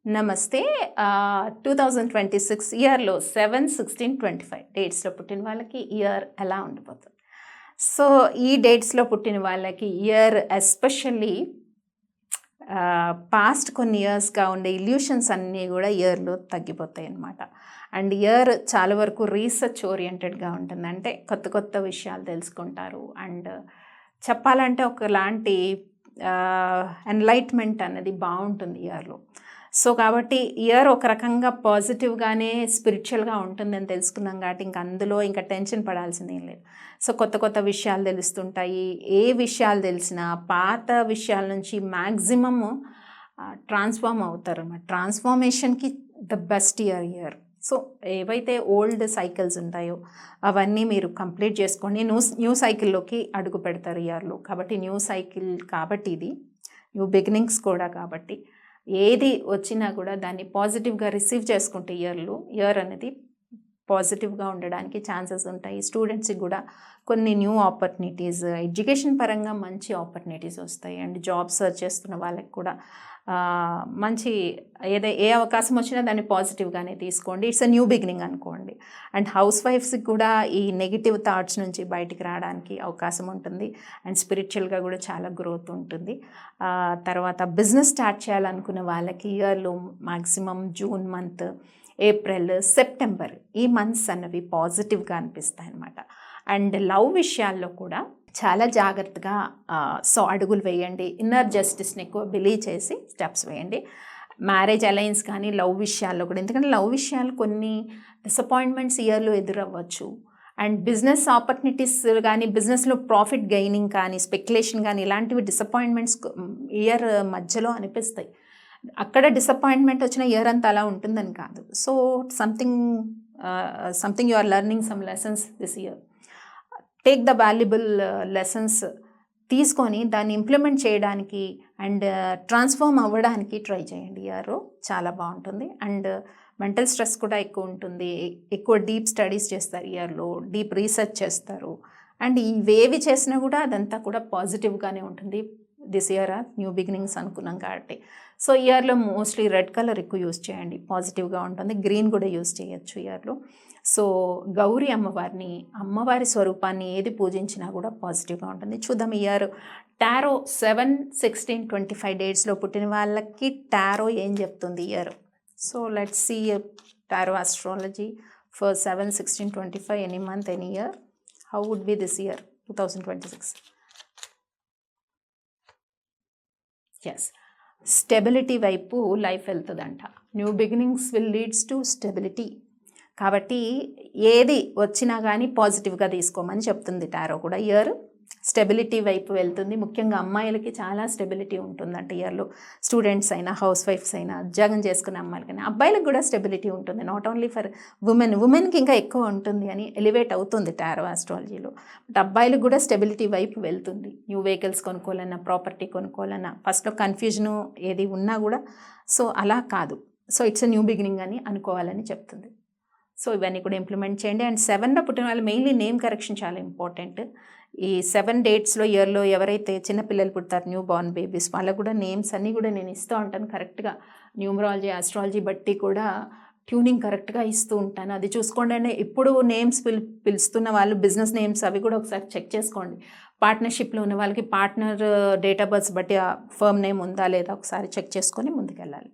నమస్తే. 2026 ఇయర్‌లో 7/16/25 డేట్స్‌లో పుట్టిన వాళ్ళకి ఇయర్ ఎలా ఉండిపోతుంది? సో, ఈ డేట్స్‌లో పుట్టిన వాళ్ళకి ఇయర్ ఎస్పెషల్లీ పాస్ట్ కొన్ని ఇయర్స్‌గా ఉండే ఇల్యూషన్స్ అన్నీ గూడా ఇయర్‌లో తగ్గిపోతాయన్నమాట. అండ్ ఇయర్ చాలా వరకు రీసెర్చ్ ఓరియెంటెడ్‌గా ఉంటుంది. అంటే కొత్త కొత్త విషయాలు తెలుసుకుంటారు. అండ్ చెప్పాలంటే ఒకలాంటి ఎన్‌లైట్‌మెంట్ అనేది బావుంటుంది ఇయర్‌లో. సో, కాబట్టి ఇయర్ ఒక రకంగా పాజిటివ్‌గానే స్పిరిచువల్‌గా ఉంటుందని తెలుసుకున్నాం కాబట్టి ఇంక అందులో ఇంకా టెన్షన్ పడాల్సిందేం లేదు. సో, కొత్త కొత్త విషయాలు తెలుస్తుంటాయి. ఏ విషయాలు తెలిసినా పాత విషయాల నుంచి మ్యాక్సిమమ్ ట్రాన్స్‌ఫార్మ్ అవుతారన్నమాట. ట్రాన్స్‌ఫార్మేషన్‌కి ద బెస్ట్ ఇయర్. సో, ఏవైతే ఓల్డ్ సైకిల్స్ ఉంటాయో అవన్నీ మీరు కంప్లీట్ చేసుకోండి. న్యూ సైకిల్‌లోకి అడుగు పెడతారు ఇయర్‌లో. కాబట్టి న్యూ సైకిల్ కాబట్టి ఇది. న్యూ బిగినింగ్స్ కూడా కాబట్టి ఏది వచ్చినా కూడా దాన్ని పాజిటివ్‌గా రిసీవ్ చేసుకుంటే ఇయర్ అనేది పాజిటివ్‌గా ఉండడానికి ఛాన్సెస్ ఉంటాయి. స్టూడెంట్స్‌కి కూడా కొన్ని న్యూ ఆపర్చునిటీస్, ఎడ్యుకేషన్ పరంగా మంచి ఆపర్చునిటీస్ వస్తాయి. అండ్ జాబ్ సెర్చ్ చేస్తున్న వాళ్ళకి కూడా మంచి ఏ అవకాశం వచ్చినా దాన్ని పాజిటివ్‌గానే తీసుకోండి. ఇట్స్ ఎ న్యూ బిగినింగ్ అనుకోండి. అండ్ హౌస్ వైఫ్స్‌కి కూడా ఈ నెగిటివ్ థాట్స్ నుంచి బయటికి రావడానికి అవకాశం ఉంటుంది. అండ్ స్పిరిచువల్‌గా కూడా చాలా గ్రోత్ ఉంటుంది. తర్వాత బిజినెస్ స్టార్ట్ చేయాలనుకున్న వాళ్ళకి ఇయర్‌లో maximum June month, April, September ఈ మంత్స్ అన్నవి పాజిటివ్‌గా అనిపిస్తాయి అన్నమాట. అండ్ లవ్ విషయాల్లో కూడా చాలా జాగ్రత్తగా అడుగులు వేయండి. ఇన్నర్ జస్టిస్ని ఎక్కువ బిలీవ్ చేసి స్టెప్స్ వేయండి. మ్యారేజ్ అలయన్స్ కానీ లవ్ విషయాల్లో కూడా, ఎందుకంటే లవ్ విషయాలు కొన్ని డిసప్పాయింట్మెంట్స్ ఇయర్లో ఎదురవ్వచ్చు. అండ్ బిజినెస్ ఆపర్చునిటీస్ కానీ, బిజినెస్లో ప్రాఫిట్ గెయినింగ్ కానీ, స్పెక్యులేషన్ కానీ ఇలాంటివి డిసప్పాయింట్మెంట్స్ ఇయర్ మధ్యలో అనిపిస్తాయి. అక్కడ డిసప్పాయింట్మెంట్ వచ్చిన ఇయర్ అంతా అలా ఉంటుందని కాదు. So something you are learning some lessons this year. Take the valuable lessons తీసుకొని దాన్ని ఇంప్లిమెంట్ చేయడానికి అండ్ ట్రాన్స్ఫార్మ్ అవ్వడానికి ట్రై చేయండి. ఇయర్ చాలా బాగుంటుంది. అండ్ మెంటల్ స్ట్రెస్ కూడా ఎక్కువ ఉంటుంది. ఎక్కువ డీప్ స్టడీస్ చేస్తారు ఇయర్లో, డీప్ రీసెర్చ్ చేస్తారు. అండ్ ఇవేవి చేసినా కూడా అదంతా కూడా పాజిటివ్గానే ఉంటుంది. దిస్ ఇయర్ న్యూ బిగినింగ్స్ అనుకున్నాం కాబట్టి. సో ఇయర్లో మోస్ట్లీ రెడ్ కలర్ ఎక్కువ యూస్ చేయండి, పాజిటివ్గా ఉంటుంది. గ్రీన్ కూడా యూస్ చేయొచ్చు ఇయర్లో. సో గౌరీ అమ్మవారి స్వరూపాన్ని ఏది పూజించినా కూడా పాజిటివ్గా ఉంటుంది. చూద్దాం ఇయర్ టారో 7/16/25 డేట్స్లో పుట్టిన వాళ్ళకి టారో ఏం చెప్తుంది year. So let's see tarot astrology for 7/16/25 any month, any year. How would be this year 2026? Yes, stability వైపు లైఫ్ వెళ్తుందంట. New beginnings will leads to stability. కాబట్టి ఏది వచ్చినా కానీ పాజిటివ్గా తీసుకోమని చెప్తుంది టారో కూడా. ఇయర్ స్టెబిలిటీ వైపు వెళ్తుంది. ముఖ్యంగా అమ్మాయిలకి చాలా స్టెబిలిటీ ఉంటుందంట ఇయర్లో. స్టూడెంట్స్ అయినా, హౌస్ వైఫ్స్ అయినా, ఉద్యోగం చేసుకునే అమ్మాయిలకైనా, అబ్బాయిలకు కూడా స్టెబిలిటీ ఉంటుంది. నాట్ ఓన్లీ ఫర్ ఉమెన్కి ఇంకా ఎక్కువ ఉంటుంది అని ఎలివేట్ అవుతుంది టారో ఆస్ట్రాలజీలో. బట్ అబ్బాయిలకు కూడా స్టెబిలిటీ వైపు వెళ్తుంది. న్యూ వెహికల్స్ కొనుక్కోవాలన్నా, ప్రాపర్టీ కొనుక్కోవాలన్నా, ఫస్ట్లో కన్ఫ్యూజను ఏది ఉన్నా కూడా సో అలా కాదు. So it's a new beginning అని అనుకోవాలని చెప్తుంది. సో ఇవన్నీ కూడా ఇంప్లిమెంట్ చేయండి. అండ్ 7లో పుట్టిన వాళ్ళు మెయిన్లీ నేమ్ కరెక్షన్ చాలా ఇంపార్టెంట్. ఈ 7 డేట్స్లో ఇయర్లో ఎవరైతే చిన్నపిల్లలు పుడతారు, న్యూ బార్న్ బేబీస్, వాళ్ళకు కూడా నేమ్స్ అన్నీ కూడా నేను ఇస్తూ ఉంటాను కరెక్ట్గా. న్యూమరాలజీ, ఆస్ట్రాలజీ బట్టి కూడా ట్యూనింగ్ కరెక్ట్గా ఇస్తూ ఉంటాను. అది చూసుకోండి. అంటే ఇప్పుడు నేమ్స్ పిలుస్తున్న వాళ్ళు బిజినెస్ నేమ్స్ అవి కూడా ఒకసారి చెక్ చేసుకోండి. పార్ట్నర్షిప్లో ఉన్న వాళ్ళకి పార్ట్నర్ డేట్ ఆఫ్ బర్త్ బట్టి ఆ ఫర్మ్ నేమ్ ఉందా లేదా ఒకసారి చెక్ చేసుకొని ముందుకెళ్ళాలి.